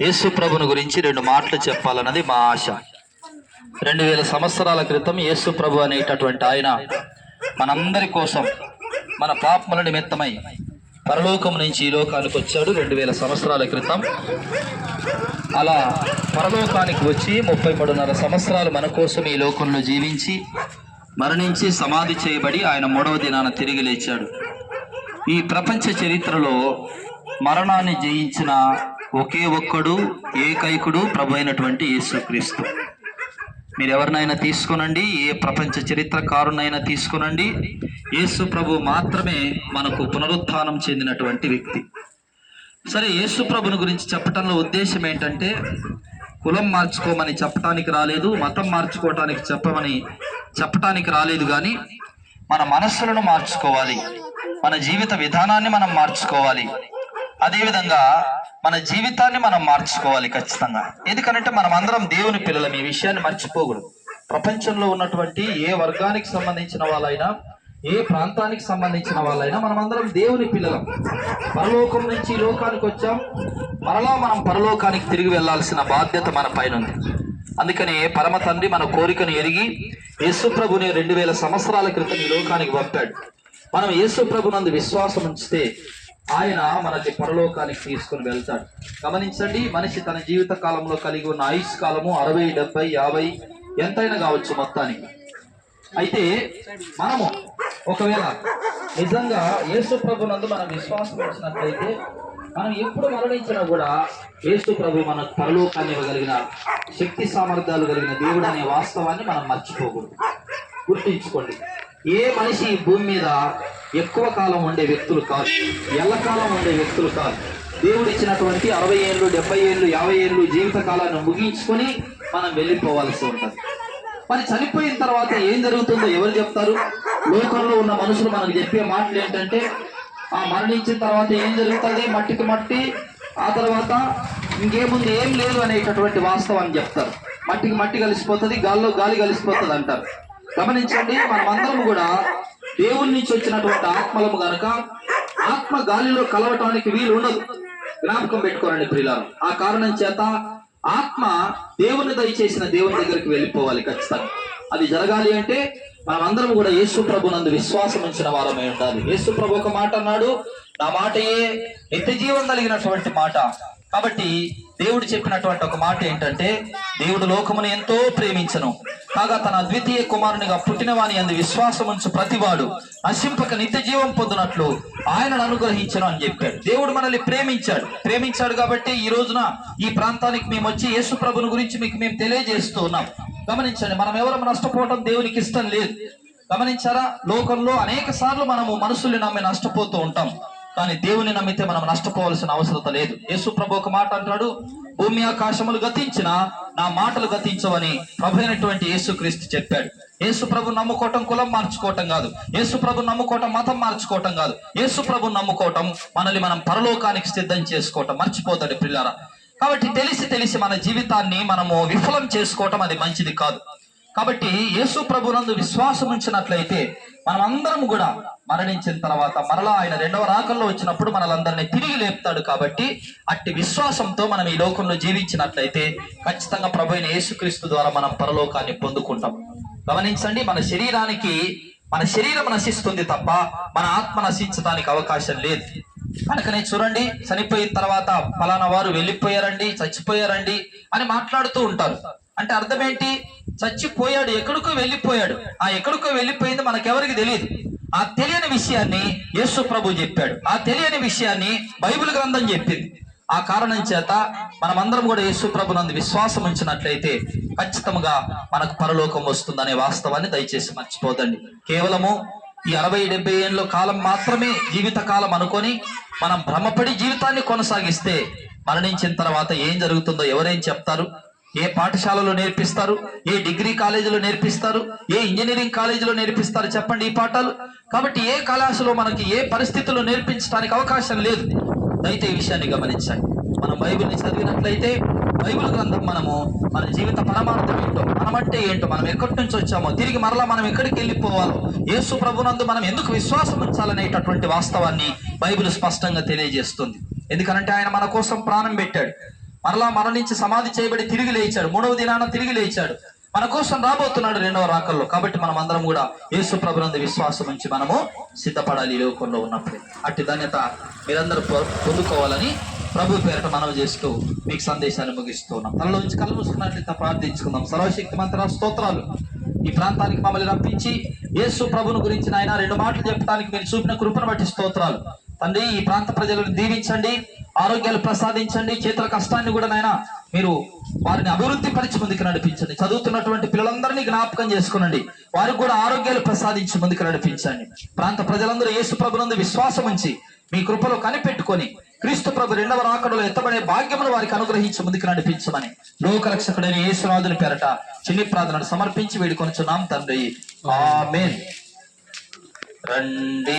యేసు ప్రభుని గురించి 2 మాటలు చెప్పాలన్నది మా ఆశ. 2000 సంవత్సరాల క్రితం యేసు ప్రభు అనేటటువంటి ఆయన మనందరి కోసం మన పాపముల నిమిత్తమై పరలోకం నుంచి ఈ లోకానికి వచ్చాడు 2000 సంవత్సరాల క్రితం. అలా పరలోకానికి వచ్చి 33.5 సంవత్సరాలు మన కోసం ఈ లోకంలో జీవించి మరణించి సమాధి చేయబడి ఆయన 3వ దినాన తిరిగి లేచాడు. ఈ ప్రపంచ చరిత్రలో మరణాన్ని జయించిన ఒకే ఒక్కడు, ఏకైకుడు ప్రభు అయినటువంటి యేసుక్రీస్తు. మీరు ఎవరినైనా తీసుకునండి, ఏ ప్రపంచ చరిత్రకారునైనా తీసుకునండి, యేసు ప్రభు మాత్రమే మనకు పునరుత్థానం చెందినటువంటి వ్యక్తి. సరే, యేసు ప్రభుని గురించి చెప్పటంలో ఉద్దేశం ఏంటంటే కులం మార్చుకోమని చెప్పటానికి రాలేదు, మతం మార్చుకోవటానికి చెప్పటానికి రాలేదు, కానీ మన మనస్సులను మార్చుకోవాలి, మన జీవిత విధానాన్ని మనం మార్చుకోవాలి, అదేవిధంగా మన జీవితాన్ని మనం మార్చుకోవాలి ఖచ్చితంగా. ఎందుకంటే మనం అందరం దేవుని పిల్లలం, ఈ విషయాన్ని మర్చిపోకూడదు. ప్రపంచంలో ఉన్నటువంటి ఏ వర్గానికి సంబంధించిన వాళ్ళైనా, ఏ ప్రాంతానికి సంబంధించిన వాళ్ళైనా మనం అందరం దేవుని పిల్లలం. పరలోకం నుంచి ఈ లోకానికి వచ్చాం, మరలా మనం పరలోకానికి తిరిగి వెళ్లాల్సిన బాధ్యత మన పైన ఉంది. అందుకనే పరమ తండ్రి మన కోరికను ఎరిగి యేసు ప్రభుని 2000 సంవత్సరాల క్రితం ఈ లోకానికి పంపాడు. మనం యేసు ప్రభునందు విశ్వాసం ఉంచితే ఆయన మనకి పరలోకానికి తీసుకుని వెళ్తాడు. గమనించండి, మనిషి తన జీవిత కాలంలో కలిగి ఉన్న ఆయుష్ కాలము 60, 70, 50 ఎంతైనా కావచ్చు మొత్తానికి. అయితే మనము ఒకవేళ నిజంగా యేసు ప్రభునందు మనం విశ్వాసం ఉంచినట్లయితే మనం ఎప్పుడు మరణించినా కూడా యేసు ప్రభు మనకు పరలోకాన్ని ఇవ్వగలిగిన శక్తి సామర్థ్యాలు కలిగిన దేవుడు అనే వాస్తవాన్ని మనం మర్చిపోకూడదు. గుర్తించుకోండి, ఏ మనిషి ఈ భూమి మీద ఎక్కువ కాలం ఉండే వ్యక్తులు కాదు, ఎల్లకాలం ఉండే వ్యక్తులు కాదు. దేవుడు ఇచ్చినటువంటి 60 ఏళ్ళు, 70 ఏళ్ళు, 50 ఏళ్ళు జీవిత కాలాన్ని ముగించుకొని మనం వెళ్ళిపోవాల్సి ఉంటుంది. మరి చనిపోయిన తర్వాత ఏం జరుగుతుందో ఎవరు చెప్తారు? లోకంలో ఉన్న మనుషులు మనకు చెప్పే మాటలు ఏంటంటే, ఆ మరణించిన తర్వాత ఏం జరుగుతుంది, మట్టికి మట్టి, ఆ తర్వాత ఇంకేముంది, ఏం లేదు అనేటటువంటి వాస్తవాన్ని చెప్తారు. మట్టికి మట్టి కలిసిపోతుంది, గాల్లో గాలి కలిసిపోతుంది అంటారు. గమనించండి, మనమందరం కూడా దేవుడి నుంచి వచ్చినటువంటి ఆత్మలము గనక ఆత్మ గాలిలో కలవటానికి వీలు ఉండదు. జ్ఞాపకం పెట్టుకోరండి ప్రియులారా. ఆ కారణం చేత ఆత్మ దేవుని దయచేసిన దేవుని దగ్గరికి వెళ్ళిపోవాలి ఖచ్చితంగా. అది జరగాలి అంటే మనమందరం కూడా యేసు ప్రభునందు విశ్వాసం ఉంచిన వారమై ఉండాలి. యేసు ప్రభు ఒక మాట అన్నాడు, నా మాటయే నిత్య జీవం కలిగినటువంటి మాట. కాబట్టి దేవుడు చెప్పినటువంటి ఒక మాట ఏంటంటే, దేవుడు లోకమును ఎంతో ప్రేమించను, కాగా తన అద్వితీయ కుమారునిగా పుట్టిన వాని యందు విశ్వాసం ఉంచు ప్రతివాడు నశింపక నిత్య జీవం పొందినట్లు ఆయనను అనుగ్రహించను అని చెప్పాడు. దేవుడు మనల్ని ప్రేమించాడు కాబట్టి ఈ రోజున ఈ ప్రాంతానికి మేము వచ్చి యేసు ప్రభుని గురించి మేము తెలియజేస్తూ ఉన్నాం. గమనించండి, మనం ఎవరు నష్టపోవటం దేవునికి ఇష్టం లేదు. గమనించారా, లోకంలో అనేక సార్లు మనము మనుషుల్ని నమ్మి నష్టపోతూ ఉంటాం, కానీ దేవుని నమ్మితే మనం నష్టపోవాల్సిన అవసరం లేదు. యేసు ప్రభు ఒక మాట అంటాడు, భూమి ఆకాశములు గతించిన నా మాటలు గతించవని ప్రభు అయినటువంటి యేసుక్రీస్తు చెప్పాడు. యేసు ప్రభు నమ్ముకోవటం కులం మార్చుకోవటం కాదు, యేసు ప్రభు నమ్ముకోవటం మతం మార్చుకోవటం కాదు, యేసు ప్రభు నమ్ముకోవటం మనల్ని మనం పరలోకానికి సిద్ధం చేసుకోవటం. మర్చిపోతాడు పిల్లారా. కాబట్టి తెలిసి మన జీవితాన్ని మనము విఫలం చేసుకోవటం అది మంచిది కాదు. కాబట్టి యేసు ప్రభునందు విశ్వాసం ఉంచినట్లయితే మనం అందరం కూడా మరణించిన తర్వాత మరలా ఆయన 2వ రాకల్లో వచ్చినప్పుడు మనలందరినీ తిరిగి లేపుతాడు. కాబట్టి అట్టి విశ్వాసంతో మనం ఈ లోకంలో జీవించినట్లయితే ఖచ్చితంగా ప్రభు అయిన యేసుక్రీస్తు ద్వారా మనం పరలోకాన్ని పొందుకుంటాం. గమనించండి, మన శరీరం నశిస్తుంది తప్ప మన ఆత్మ నశించడానికి అవకాశం లేదు. కనుకనే చూడండి, చనిపోయిన తర్వాత ఫలానా వారు వెళ్ళిపోయారండి, చచ్చిపోయారండి అని మాట్లాడుతూ ఉంటారు. అంటే అర్థం ఏంటి? చచ్చిపోయాడు, ఎక్కడికో వెళ్ళిపోయాడు. ఆ ఎక్కడికో వెళ్ళిపోయింది మనకెవరికి తెలియదు. ఆ తెలియని విషయాన్ని యేసు ప్రభు చెప్పాడు, ఆ తెలియని విషయాన్ని బైబిల్ గ్రంథం చెప్పింది. ఆ కారణం చేత మనమందరం కూడా యేసు ప్రభునందు విశ్వాసం ఉంచినట్లయితే ఖచ్చితంగా మనకు పరలోకం వస్తుందనే వాస్తవాన్ని దయచేసి మర్చిపోదండి. కేవలము ఈ 60-70 ఏళ్ళ కాలం మాత్రమే జీవిత కాలం అనుకొని మనం భ్రమపడి జీవితాన్ని కొనసాగిస్తే మరణించిన తర్వాత ఏం జరుగుతుందో ఎవరేం చెప్తారు? ఏ పాఠశాలలో నేర్పిస్తారు? ఏ డిగ్రీ కాలేజీలో నేర్పిస్తారు? ఏ ఇంజనీరింగ్ కాలేజీలో నేర్పిస్తారు? చెప్పండి ఈ పాఠాలు. కాబట్టి ఏ కళాశాలలో మనకి ఏ పరిస్థితుల్లో నేర్పించడానికి అవకాశం లేదు. అయితే ఈ విషయాన్ని గమనించండి. మనం బైబిల్ని చదివినట్లయితే బైబిల్ గ్రంథం మన జీవిత పరమార్థం ఏంటో, మనమంటే ఏంటో, మనం ఎక్కడి నుంచి వచ్చామో, తిరిగి మరలా మనం ఎక్కడికి వెళ్ళిపోవాలో, యేసు ప్రభునందు మనం ఎందుకు విశ్వాసం ఉంచాలనేటటువంటి వాస్తవాన్ని బైబిల్ స్పష్టంగా తెలియజేస్తుంది. ఎందుకంటే ఆయన మన కోసం ప్రాణం పెట్టాడు. మరలా మరణించి సమాధి చేయబడి తిరిగి లేచాడు, 3వ దినాన తిరిగి లేచాడు, మన కోసం రాబోతున్నాడు 2వ రాకల్లో. కాబట్టి మనం అందరం కూడా యేసు ప్రభునందు విశ్వాసం ఉంచి మనము సిద్ధపడాలి ఈ లోకంలో ఉన్నప్పుడు. అట్టి ధన్యత మీరందరూ పొందుకోవాలని ప్రభు పేరట మనవి చేస్తూ మీకు సందేశాన్ని ముగిస్తూ ఉన్నాం. తనలో నుంచి కళ్ళు మూసుకున్నట్లయితే ప్రార్థించుకుందాం. సర్వశక్తి మంత్ర స్తోత్రాలు, ఈ ప్రాంతానికి మమ్మల్ని రప్పించి యేసు ప్రభుని గురించి నాయన 2 మాటలు చెప్పడానికి మీరు చూపిన కృపను బట్టి స్తోత్రాలు తండ్రి. ఈ ప్రాంత ప్రజలను దీవించండి, ఆరోగ్యాలు ప్రసాదించండి, చేతుల కష్టాన్ని కూడా నాయన మీరు వారిని అభివృద్ధి పరిచి ముందుకు నడిపించండి. చదువుతున్నటువంటి పిల్లలందరినీ జ్ఞాపకం చేసుకునండి, వారికి కూడా ఆరోగ్యాలు ప్రసాదించి ముందుకు నడిపించండి. ప్రాంత ప్రజలందరూ యేసు ప్రభునందు విశ్వాసం ఉంచి మీ కృపలో కనిపెట్టుకొని క్రీస్తు ప్రభు 2వ రాకడలో ఎత్తబడే భాగ్యమును వారికి అనుగ్రహించి ముందుకు నడిపించమని లోకరక్షకుడైన యేసునాథుని పేరట చిన్ని ప్రార్థనను సమర్పించి వేడుకొనుచున్నాం తండ్రి. ఆమేన్. రండి.